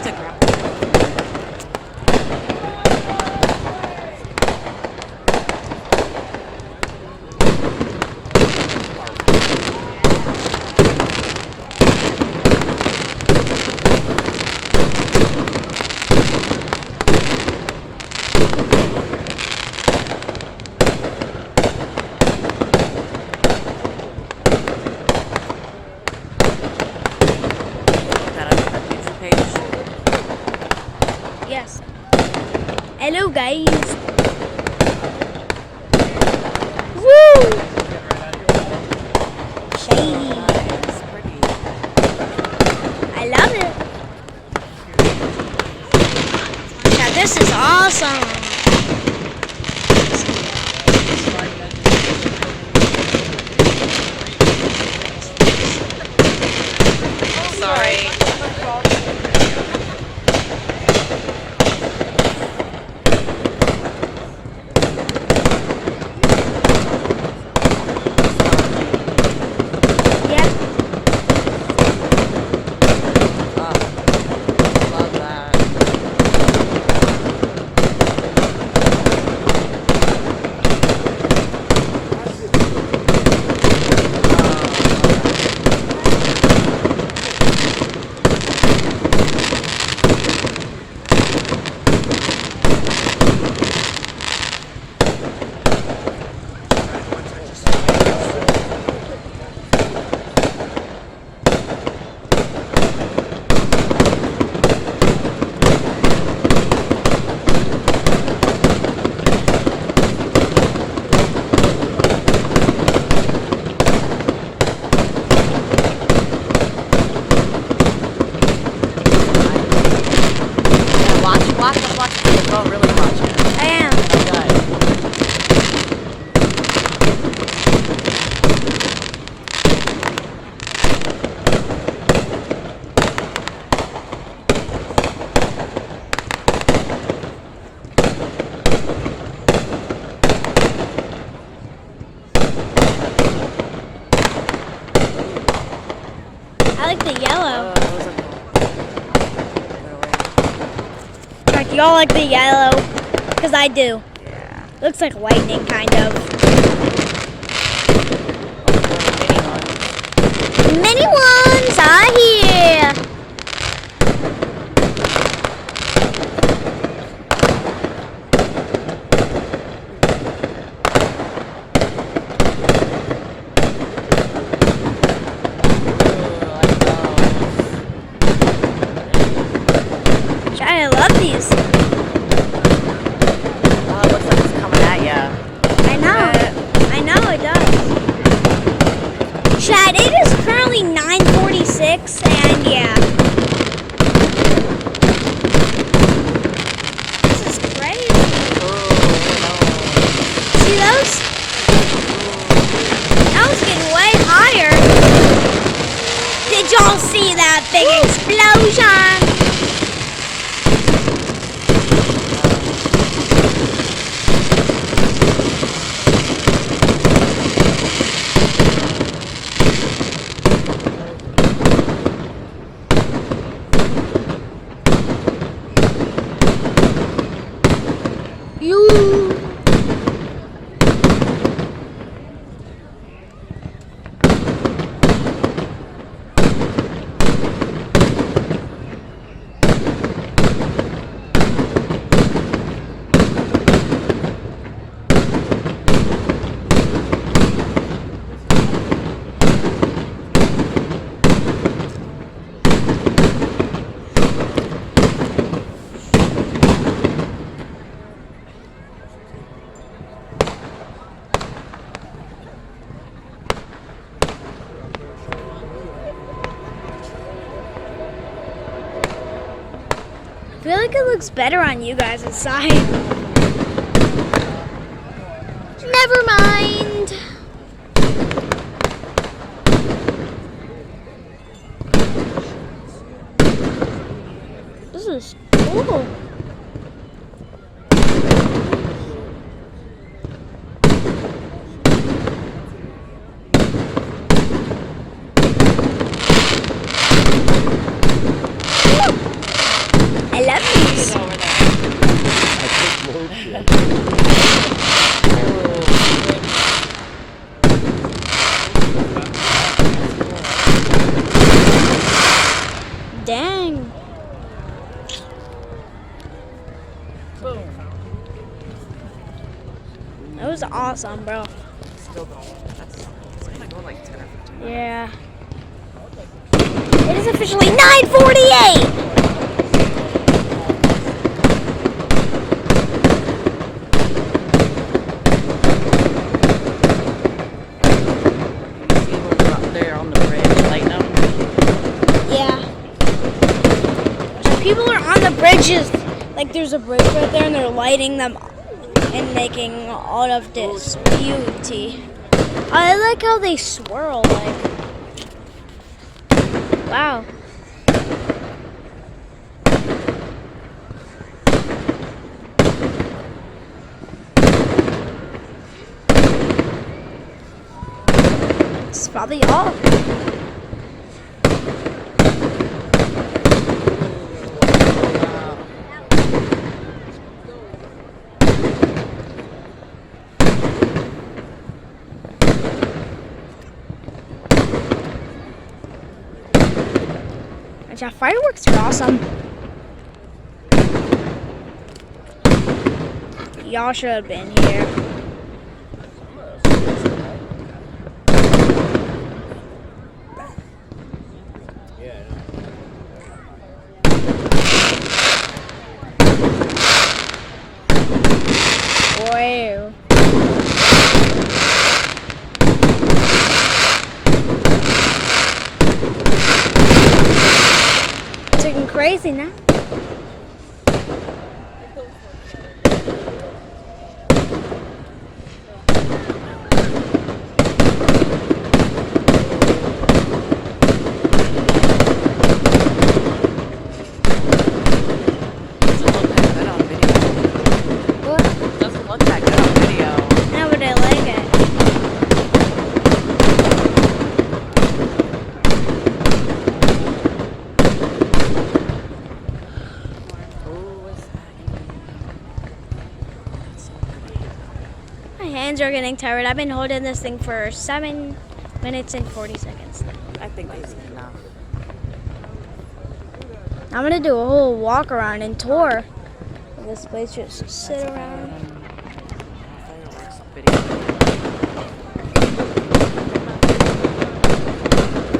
to grab. That on the YouTube page. Yes. Hello, guys. Woo! Shady. It's pretty. I love it. Yeah, this is awesome. Sorry. Yeah. Love that. Watch it. Don't really watch it. I am. Okay. I like the yellow. Those are cool. Like, y'all like the yellow? Because I do. Yeah. Looks like lightning, kind of. Mini ones are here. I love these. Oh, it looks like it's coming at ya. I know. I know it does. Chad, it is currently 9:46, and yeah. This is crazy. See those? That was getting way higher. Did y'all see that big explosion? You. I feel like it looks better on you guys' side. Never mind. This is cool. Dang. Boom. That was awesome, bro. Still going. It's gonna go like 10 or 15 minutes. Yeah. It is officially 9:48. People are up there on the bridge lighting them. Yeah. So people are on the bridges. Like there's a bridge right there and they're lighting them up and making all of this beauty. I like how they swirl like. Wow. It's probably all. Yeah, fireworks are awesome. Y'all should have been here. Wow. It's looking crazy now. Doesn't look that good on video. Now would I like it? Ooh, what's that? My hands are getting tired. I've been holding this thing for 7 minutes and 40 seconds. I think that's enough. I'm gonna do a whole walk around and tour of this place. Just sit around. Fireworks video.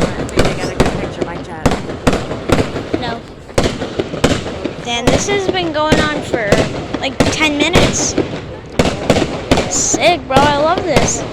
I think I got a good picture, Mike Chat. No. Dan, this has been going on for like 10 minutes. Sick, bro. I love this.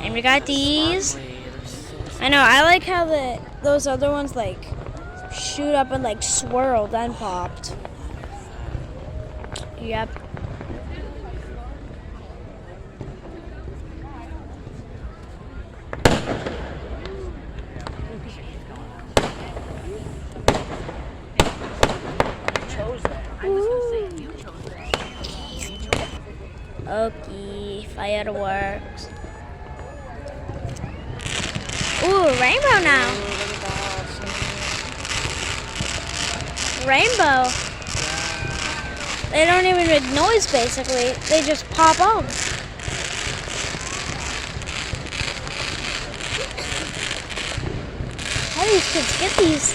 And we got these. I know. I like how those other ones like shoot up and like swirl, then popped. Yep. Okay, fireworks. Ooh, rainbow now. Rainbow. They don't even make noise basically. They just pop up. How do these kids get these?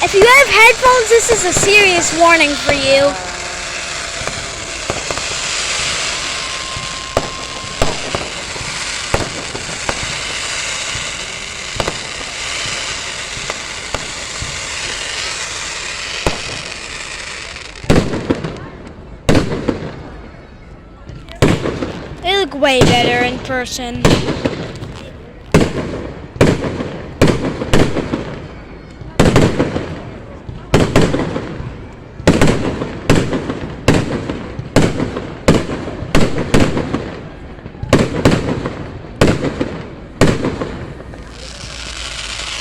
If you have headphones, this is a serious warning for you. They look way better in person.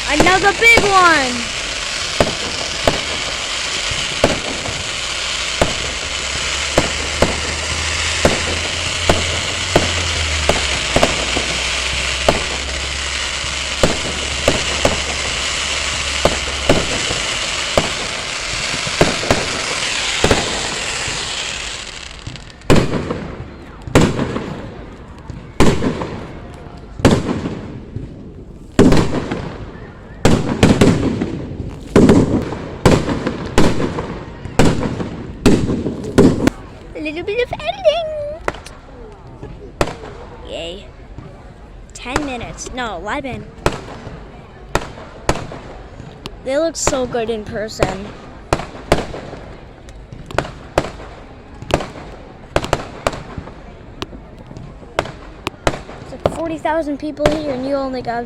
Another big one. A little bit of editing. Yay. 10 minutes. No, 11. They look so good in person. It's like 40,000 people here and you only got...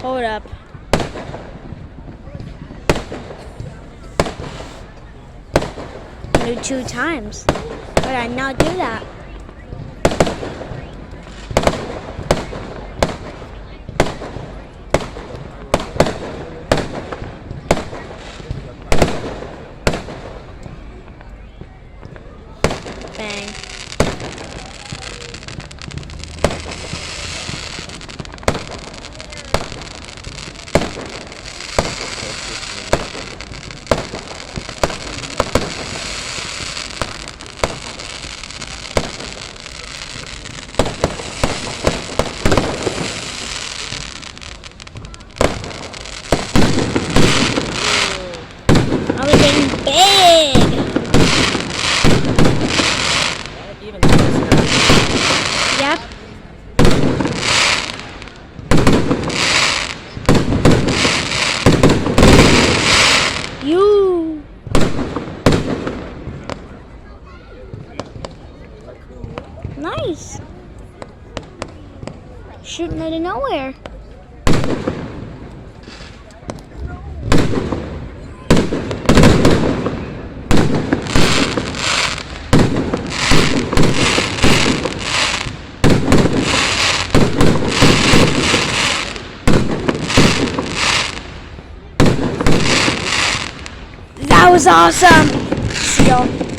Hold up. I do 2 times. But I not do that. Bang. I was getting big. Even this Yep. You. Nice. Shooting out of nowhere. That was awesome. See y'all.